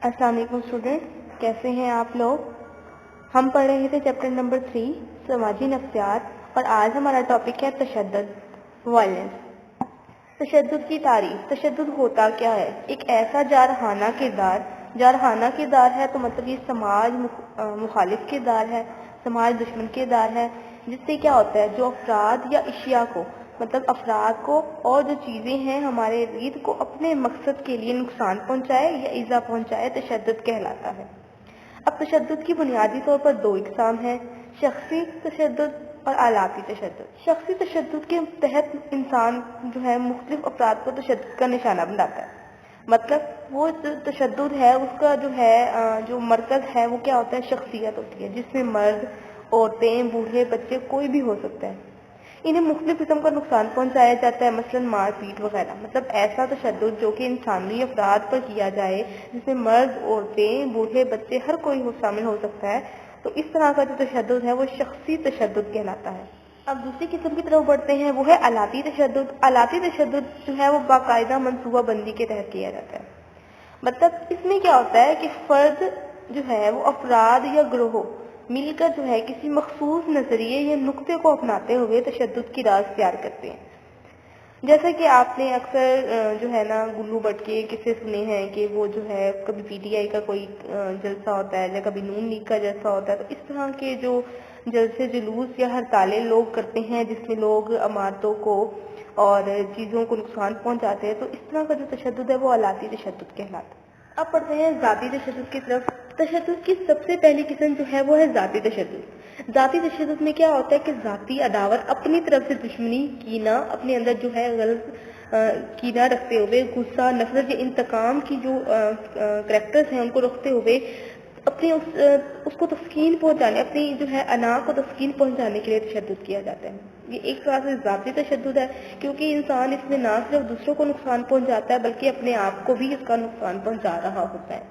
अस्सलाम वालेकुम स्टूडेंट, कैसे हैं आप लोग। हम पढ़ रहे थे चैप्टर नंबर 3 समाजी नफ्सियात और आज हमारा टॉपिक है तशद्दुद, वायलेंस। तशद्दुद की तारीफ। तशद्दुद होता क्या है? एक ऐसा जारहाना किरदार है तो मतलब ये समाज मुखालिफ किरदार है, समाज दुश्मन किरदार है, जिससे क्या होता है जो अफराद या अशिया को मतलब अफराद को और जो चीज़ें हैं हमारे इर्द को अपने मकसद के लिए नुकसान पहुंचाए या ईज़ा पहुंचाए, तशद्दुद कहलाता है। अब तशद्दुद की बुनियादी तौर पर दो इकसाम हैं, शख्सी तशद्दुद और आलाती तशद्दुद। शख्सी तशद्दुद के तहत इंसान जो है मुख्तलिफ अफराद को तशद्दुद का निशाना बनाता है। मतलब वो तशद्दुद है उसका जो है जो मरकज़ है वो क्या होता है, शख्सियत होती है, जिसमें मर्द, औरतें, बूढ़े, बच्चे कोई भी हो सकता है। इन्हें मुख्तलिफ किस्म का नुकसान पहुंचाया जाता है, मसलन मार पीट वगैरह। मतलब ऐसा तशद्दुद जो कि इंसानी अफराद पर किया जाए, जिसमें मर्द, औरतें, बूढ़े, बच्चे हर कोई शामिल हो सकता है, तो इस तरह का जो तशद्दुद है वो शख्सी तशद्दुद कहलाता है। अब दूसरी किस्म की तरफ बढ़ते हैं, वो है आलाती तशद्दुद। आलाती तशद्दुद जो है वो बाकायदा मनसूबा बंदी के तहत किया जाता है। मतलब इसमें क्या होता है कि फर्द जो है वो अफराद या ग्रोह मिलकर जो है किसी मखसूस नजरिए या नुक्ते को अपनाते हुए तशद्दुद की राह इख्तियार करते हैं। जैसा कि आपने अक्सर जो है ना गुल्लू भट्ट के किस्से सुने हैं कि वो जो है कभी पीटीआई का कोई जलसा होता है या कभी नून लीग का जलसा होता है, तो इस तरह के जो जलसे जुलूस या हड़तालें लोग करते हैं जिसमें लोग अमारतों को और चीज़ों को नुकसान पहुंचाते हैं, तो इस तरह का जो तशद्दुद है वो आलाती तशद्दुद कहलाता है। अब पढ़ते हैं ज़ाती तशद्दुद की तरफ। तशद्दुद की सबसे पहली किस्म जो है वो है ज़ाती तशद्दुद। ज़ाती तशद्दुद में क्या होता है कि ज़ाती अदावत अपनी तरफ से दुश्मनी, कीना, अपने अंदर जो है गलत कीना रखते हुए, गुस्सा, नफरत या इंतकाम की जो करैक्टर्स हैं उनको रखते हुए अपने उसको तस्कीन पहुंचाने, अपनी जो है अना को तस्कीन पहुंचाने के लिए तशद्दुद किया जाता है। ये एक तरह से ज़ाती तशद्दुद है, क्योंकि इंसान इसमें ना सिर्फ दूसरों को नुकसान पहुंचाता है बल्कि अपने आप को भी इसका नुकसान पहुंचा रहा होता है।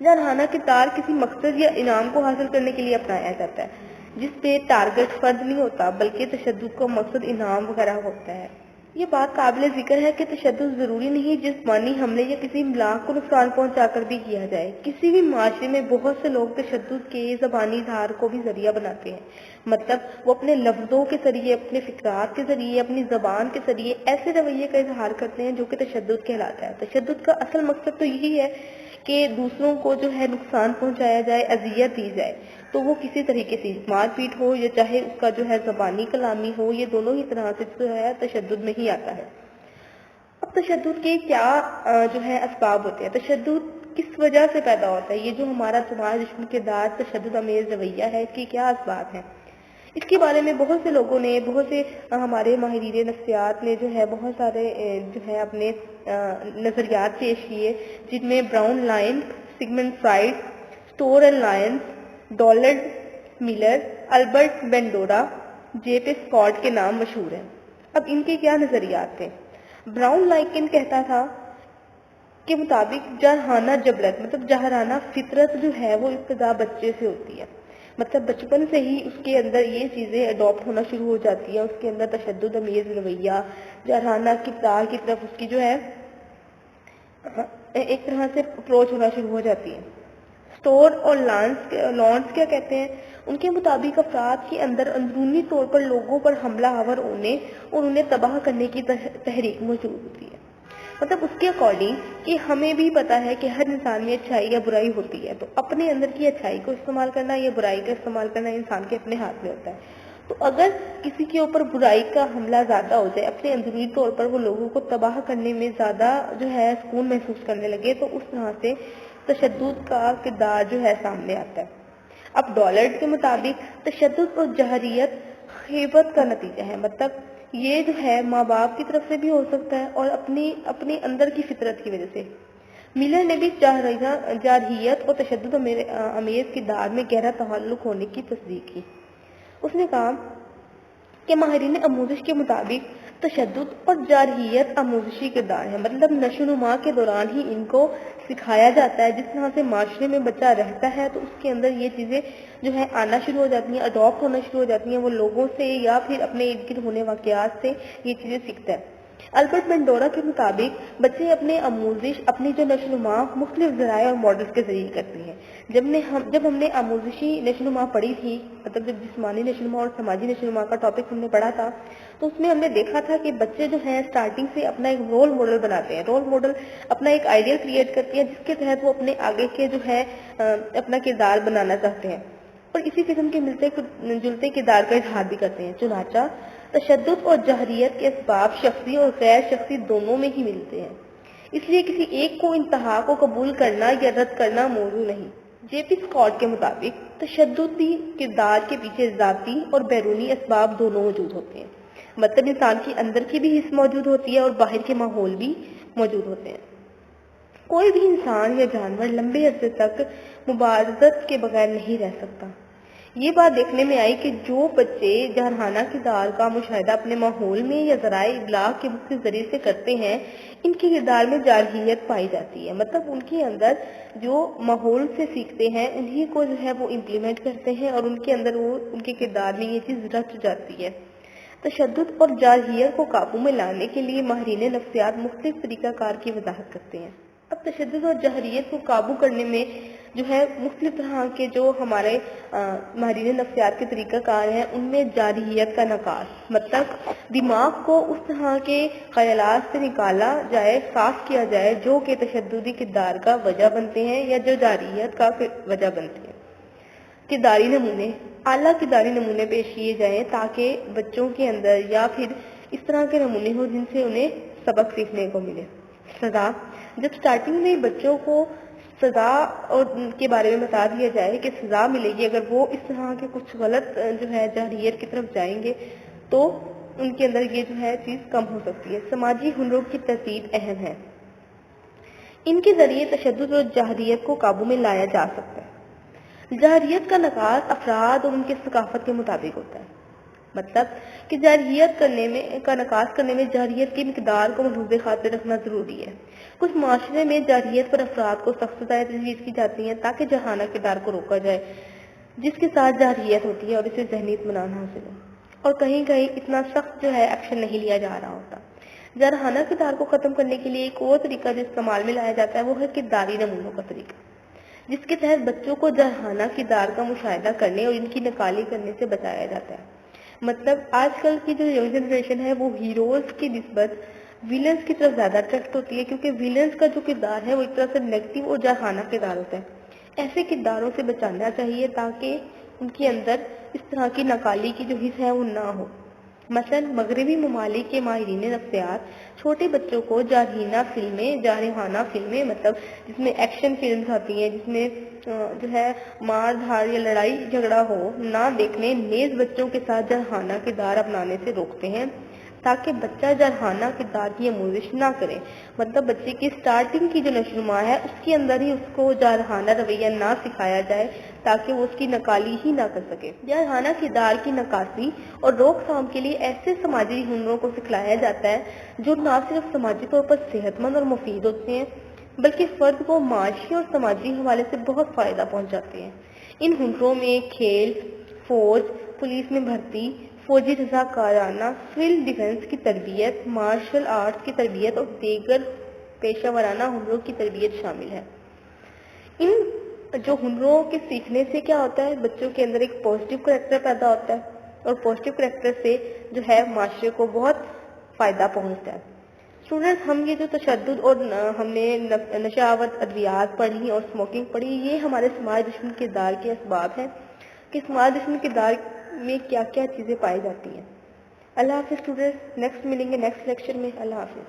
जारहाना किरदार किसी मकसद या इनाम को हासिल करने के लिए अपनाया जाता है, जिस पे टारगेट फर्द नहीं होता बल्कि तशद्दुद का मकसद इनाम वगैरह होता है। ये बात काबिल जिक्र है कि तशद्दुद जरूरी नहीं जिस्मानी हमले या किसी इमलाक को नुकसान पहुंचा कर भी किया जाए। किसी भी माशरे में बहुत से लोग तशद्दुद के ज़बानी इज़हार को भी जरिया बनाते हैं। मतलब वो अपने लफ्ज़ों के जरिए, अपने फिक्रात के जरिए, अपनी ज़बान के जरिए ऐसे रवैये का इजहार करते हैं जो कि तशद्दुद कहलाता है। तशद्दुद का असल मकसद तो यही है कि दूसरों को जो है नुकसान पहुंचाया जाए, अजियत दी जाए, तो वो किसी तरीके से मार पीट हो या चाहे उसका जो है ज़बानी कलामी हो, ये दोनों ही तरह से जो है तशद्दुद में ही आता है। अब तशद्दुद के क्या जो है असबाब होते हैं, तशद्दुद किस वजह से पैदा होता है, ये जो हमारा समाज दुश्मन किरदार तशद्दुद अमेज रवैया है, इसके क्या असबाब हैं, इसके बारे में बहुत से लोगों ने, बहुत से हमारे माहिरीन नफ्सियात ने जो है बहुत सारे जो है अपने नज़रियात पेश किए, जिनमें ब्राउन लाइन, सिगमंड फ्राइड, स्टोर एंड लायंस, Dollard Miller, Albert Bandura, J P Scott के नाम मशहूर हैं। अब इनके क्या नज़रियात थे। ब्राउन लाइकन कहता था के मुताबिक जारहाना जबलत मतलब जाहराना फितरत जो है वो इब्तिदा बच्चे से होती है। मतलब बचपन से ही उसके अंदर ये चीज़ें अडॉप्ट होना शुरू हो जाती हैं, उसके अंदर तशद्दुद अमेज रवैया, जारहाना किरदार की तरफ उसकी जो है एक तरह से अप्रोच होना शुरू हो जाती है। स्टोर और लॉन्स क्या कहते हैं, उनके मुताबिक अफराद के अंदर अंदरूनी तौर पर लोगों पर हमला आवर होने और उन्हें तबाह करने की तहरीक मौजूद होती है। मतलब उसके अकॉर्डिंग कि हमें भी पता है कि हर इंसान में अच्छाई या बुराई होती है, तो अपने अंदर की अच्छाई को इस्तेमाल करना या बुराई का इस्तेमाल करना इंसान के अपने हाथ में होता है। तो अगर किसी के ऊपर बुराई का हमला ज़्यादा हो जाए, अपने अंदरूनी तौर पर वो लोगों को तबाह करने में ज़्यादा जो है सुकून महसूस करने लगे, तो उस तरह से तशद्दुद का किरदार जो है सामने आता है। अब डॉलर्ड के मुताबिक तशद्दुद और जहरियत खैबत का नतीजा है। मतलब ये जो है माँ बाप की तरफ से भी हो सकता है और अपने अंदर की फितरत की वजह से। मिलर ने भी जारहियत और तशद्दुद अमेज किरदार में गहरा ताल्लुक होने की तस्दीक की। उसने कहा कि माहिरीन आमोजिश के मुताबिक तशद्दुद और जारहियत आमोजिशी किरदार है। मतलब नशोनुमा के दौरान ही इनको सिखाया जाता है। जिस तरह से माशरे में बच्चा रहता है तो उसके अंदर ये चीज़ें जो है आना शुरू हो जाती हैं, अडॉप्ट होना शुरू हो जाती हैं, वो लोगों से या फिर अपने इर्द गिर्द होने वाक़यात से ये चीज़ें सीखता है। البرٹ بنڈورا کے مطابق بچے اپنے آموزش اپنی جو نشو نما مختلف ذرائع اور ماڈلز کے ذریعے کرتے ہیں. جب ہم نے آموزشی نشو نما پڑھی تھی، مطلب جب جسمانی نشو نما اور سماجی نشو نما کا ٹاپک ہم نے پڑھا تھا، تو اس میں ہم نے دیکھا تھا کہ بچے جو ہیں اسٹارٹنگ سے اپنا ایک رول ماڈل بناتے ہیں. رول ماڈل اپنا ایک آئیڈیل کریٹ کرتے ہیں جس کے تحت وہ اپنے آگے کے جو ہے اپنا کردار بنانا چاہتے ہیں، اور اسی قسم کے ملتے جلتے کردار کا اظہار بھی کرتے ہیں. چنانچہ تشدد اور جہریت کے اسباب شخصی اور غیر شخصی دونوں میں ہی ملتے ہیں، اس لیے کسی ایک کو انتہا کو قبول کرنا یا رد کرنا موضوع نہیں. جے پی اسکاٹ کے مطابق تشددی کردار کے پیچھے ذاتی اور بیرونی اسباب دونوں موجود ہوتے ہیں. مطلب انسان کے اندر کی بھی حص موجود ہوتی ہے اور باہر کے ماحول بھی موجود ہوتے ہیں. کوئی بھی انسان یا جانور لمبے عرصے تک مبارزت کے بغیر نہیں رہ سکتا. یہ بات دیکھنے میں آئی کہ جو بچے جارحانہ کردار کا مشاہدہ اپنے ماحول میں یا ذرائع ابلاغ کے مختلف ذریعے سے کرتے ہیں، ان کے کردار میں جارحیت پائی جاتی ہے. مطلب ان کے اندر جو ماحول سے سیکھتے ہیں انہی کو جو ہے وہ امپلیمنٹ کرتے ہیں اور ان کے اندر وہ ان کے کردار میں یہ چیز رچ جاتی ہے. تشدد اور جارحیت کو قابو میں لانے کے لیے ماہرین نفسیات مختلف طریقہ کار کی وضاحت کرتے ہیں. اب تشدد اور جہریت کو قابو کرنے میں جو ہے مختلف طرح کے جو ہمارے ماہرین نفسیات کے طریقہ کار ہیں، ان میں جارحیت کا نکال، مطلب دماغ کو اس طرح کے خیالات سے نکالا جائے، صاف کیا جائے جو کہ تشددی کردار کا وجہ بنتے ہیں یا جو جارحیت کا وجہ بنتے ہیں. کرداری نمونے، اعلیٰ کرداری نمونے پیش کیے جائیں تاکہ بچوں کے اندر یا پھر اس طرح کے نمونے ہوں جن سے انہیں سبق سیکھنے کو ملے. سزا، جب سٹارٹنگ میں بچوں کو سزا اور کے بارے میں بتا دیا جائے کہ سزا ملے گی اگر وہ اس طرح کے کچھ غلط جو ہے جہریت کی طرف جائیں گے، تو ان کے اندر یہ جو ہے چیز کم ہو سکتی ہے. سماجی ہنروں کی ترتیب اہم ہے، ان کے ذریعے تشدد اور جہریت کو قابو میں لایا جا سکتا ہے. جہریت کا نکاس افراد اور ان کی ثقافت کے مطابق ہوتا ہے. مطلب کہ جہریت کا نکاس کرنے میں جہریت کی مقدار کو ملحوظ خاطر رکھنا ضروری ہے. کچھ معاشرے میں جہریت پر افراد کو سخت سزائیں تجویز کی جاتی ہیں تاکہ جارحانہ کردار کو روکا جائے جس کے ساتھ جہریت ہوتی ہے اور اسے ذہنی اطمینان حاصل ہو، اور کہیں کہیں اتنا سخت جو ہے ایکشن نہیں لیا جا رہا ہوتا. جارحانہ کردار کو ختم کرنے کے لیے ایک اور طریقہ جو استعمال میں لایا جاتا ہے وہ ہے کرداری نمونوں کا طریقہ، جس کے تحت بچوں کو جارحانہ کردار کا مشاہدہ کرنے اور ان کی نقالی کرنے سے بچایا جاتا ہے. مطلب آج کل کی جو ینگ جنریشن ہے وہ ہیروز کی نسبت ویلنز کی طرف زیادہ اٹریکٹ ہوتی ہے، کیونکہ ویلنز کا جو کردار ہے وہ ایک طرح سے نیگیٹو اور جارحانہ کردار ہوتا ہے. ایسے کرداروں سے بچانا چاہیے تاکہ ان کے اندر اس طرح کی نقالی کی جو حص ہے وہ نہ ہو. مثلا مغربی ممالک کے ماہرین نفسیات چھوٹے بچوں کو جارحانہ فلمیں مطلب جس میں ایکشن فلمز آتی ہیں جس میں جو ہے مار دھاڑ یا لڑائی جھگڑا ہو نہ دیکھنے نیز بچوں کے ساتھ جارحانہ کردار اپنانے سے روکتے ہیں تاکہ بچہ جارحانہ کردار کی آموزش نہ کرے. مطلب بچے کی سٹارٹنگ کی جو نشوونما ہے اس کے اندر ہی اس کو جارحانہ رویہ نہ سکھایا جائے تاکہ وہ اس کی نقالی ہی نہ کر سکے. جارحانہ کردار کی نکاسی اور روک تھام کے لیے ایسے سماجی ہنروں کو سکھلایا جاتا ہے جو نہ صرف سماجی طور پر صحت مند اور مفید ہوتے ہیں بلکہ فرد کو معاشی اور سماجی حوالے سے بہت فائدہ پہنچاتے ہیں. ان ہنروں میں کھیل، فوج، پولیس میں بھرتی، فوجی رضاکارانہ سول ڈیفنس کی تربیت، مارشل آرٹس کی تربیت اور دیگر پیشہ ورانہ ہنروں کی تربیت شامل ہے. ان جو ہنروں کے سیکھنے سے کیا ہوتا ہے، بچوں کے اندر ایک پازیٹیو کریکٹر پیدا ہوتا ہے اور پازیٹیو کریکٹر سے جو ہے معاشرے کو بہت فائدہ پہنچتا ہے. اسٹوڈنٹس، ہم یہ جو تشدد اور ہم نے نشہ آور ادویات پڑھی اور اسموکنگ پڑھی، یہ ہمارے سماج دشمن کردار کے اسباب ہیں کہ سماج دشمن کردار میں کیا کیا چیزیں پائی جاتی ہیں. اللہ حافظ اسٹوڈنٹس، نیکسٹ ملیں گے نیکسٹ لیکچر میں. اللہ حافظ.